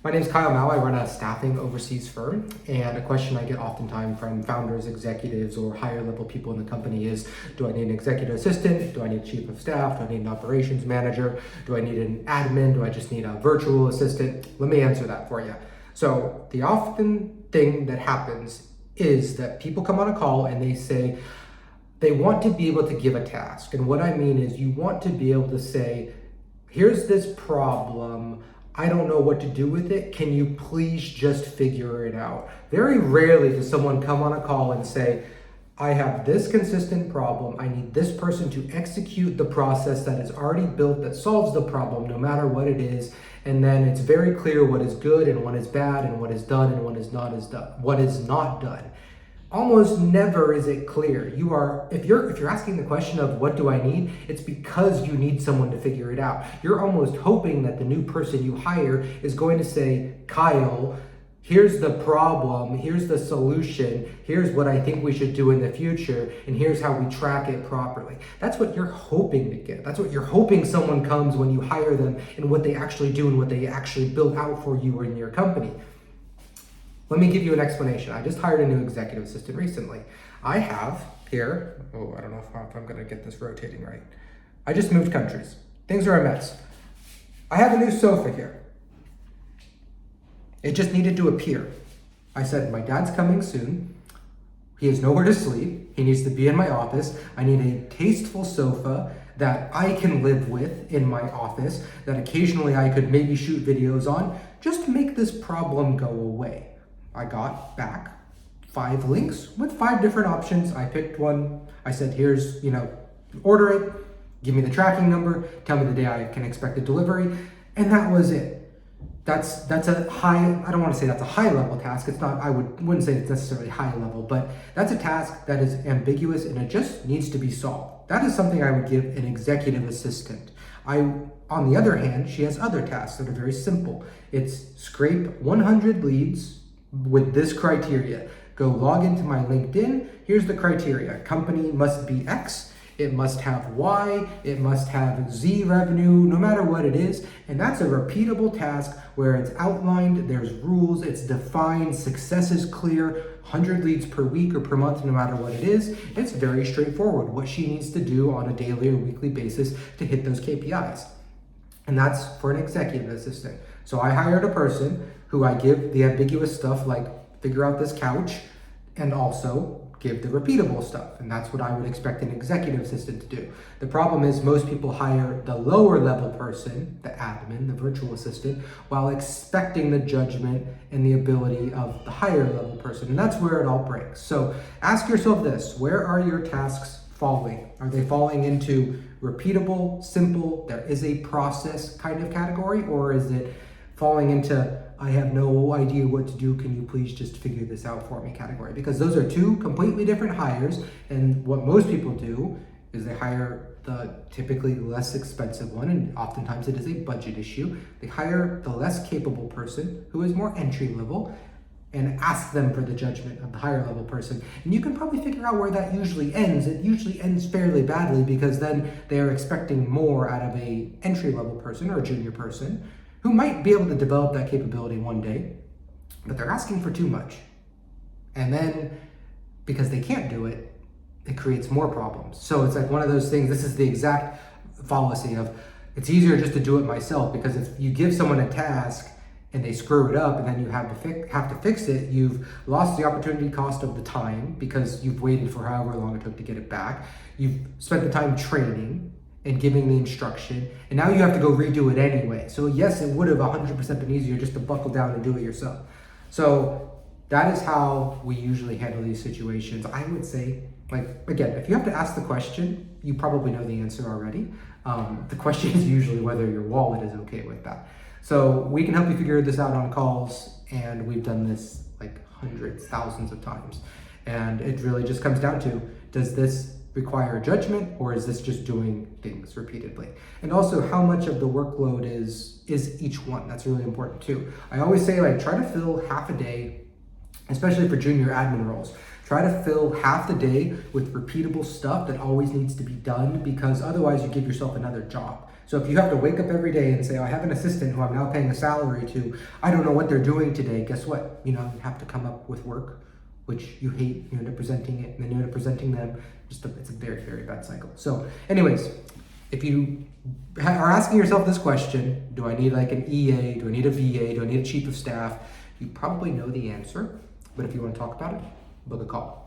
My name is Kyle Mao. I run a staffing overseas firm, and a question I get oftentimes from founders, executives, or higher level people in the company is, do I need an executive assistant? Do I need a chief of staff? Do I need an operations manager? Do I need an admin? Do I just need a virtual assistant? Let me answer that for you. So the often thing that happens is that people come on a call and they say they want to be able to give a task. And what I mean is you want to be able to say, here's this problem, I don't know what to do with it. Can you please just figure it out? Very rarely does someone come on a call and say, I have this consistent problem. I need this person to execute the process that is already built that solves the problem, no matter what it is. And then it's very clear what is good and what is bad and what is done and what is not done. Almost never is it clear. If you're asking the question of what do I need, it's because you need someone to figure it out. You're almost hoping that the new person you hire is going to say, Kyle, here's the problem, here's the solution, here's what I think we should do in the future, and here's how we track it properly. That's what you're hoping to get. That's what you're hoping someone comes when you hire them and what they actually do and what they actually build out for you or in your company. Let me give you an explanation. I just hired a new executive assistant recently. I have here, I don't know if I'm gonna get this rotating right. I just moved countries. Things are a mess. I have a new sofa here. It just needed to appear. I said, my dad's coming soon. He has nowhere to sleep. He needs to be in my office. I need a tasteful sofa that I can live with in my office, that occasionally I could maybe shoot videos on, just to make this problem go away. I got back 5 links with 5 different options. I picked one. I said, here's, order it, give me the tracking number, tell me the day I can expect the delivery, and that was it. That's a high, I don't want to say that's a high level task. It's not, wouldn't say it's necessarily high level, but that's a task that is ambiguous and it just needs to be solved. That is something I would give an executive assistant. On the other hand, she has other tasks that are very simple. It's scrape 100 leads with this criteria. Go log into my LinkedIn. Here's the criteria. Company must be X. It must have Y. It must have Z revenue, no matter what it is. And that's a repeatable task where it's outlined, there's rules, it's defined, success is clear, 100 leads per week or per month, no matter what it is. It's very straightforward what she needs to do on a daily or weekly basis to hit those KPIs. And that's for an executive assistant. So I hired a person who I give the ambiguous stuff like figure out this couch and also give the repeatable stuff. And that's what I would expect an executive assistant to do. The problem is most people hire the lower level person, the admin, the virtual assistant, while expecting the judgment and the ability of the higher level person. And that's where it all breaks. So ask yourself this, where are your tasks falling? Are they falling into repeatable, simple, there is a process kind of category, or is it falling into I have no idea what to do, can you please just figure this out for me category? Because those are 2 completely different hires, and what most people do is they hire the typically less expensive one, and oftentimes it is a budget issue. They hire the less capable person who is more entry level and ask them for the judgment of the higher level person. And you can probably figure out where that usually ends. It usually ends fairly badly because then they are expecting more out of a entry level person or a junior person who might be able to develop that capability one day, but they're asking for too much. And then because they can't do it, it creates more problems. So it's like one of those things, this is the exact fallacy of it's easier just to do it myself, because if you give someone a task and they screw it up and then you have to fix it, you've lost the opportunity cost of the time because you've waited for however long it took to get it back. You've spent the time training and giving the instruction, and now you have to go redo it anyway. So yes, it would have 100% been easier just to buckle down and do it yourself. So that is how we usually handle these situations. I would say, again, if you have to ask the question, you probably know the answer already. The question is usually whether your wallet is okay with that. So we can help you figure this out on calls, and we've done this hundreds, thousands of times. And it really just comes down to, does this require judgment, or is this just doing things repeatedly? And also, how much of the workload is each one? That's really important too. I always say, try to fill half a day, especially for junior admin roles. Try to fill half the day with repeatable stuff that always needs to be done, because otherwise you give yourself another job. So if you have to wake up every day and say, oh, I have an assistant who I'm now paying a salary to, I don't know what they're doing today, guess what? You have to come up with work, which you hate, you end up presenting it, and then you end up presenting them. It's a very, very bad cycle. So anyways, if you are asking yourself this question, do I need like an EA, do I need a VA, do I need a chief of staff? You probably know the answer, but if you want to talk about it, book a call.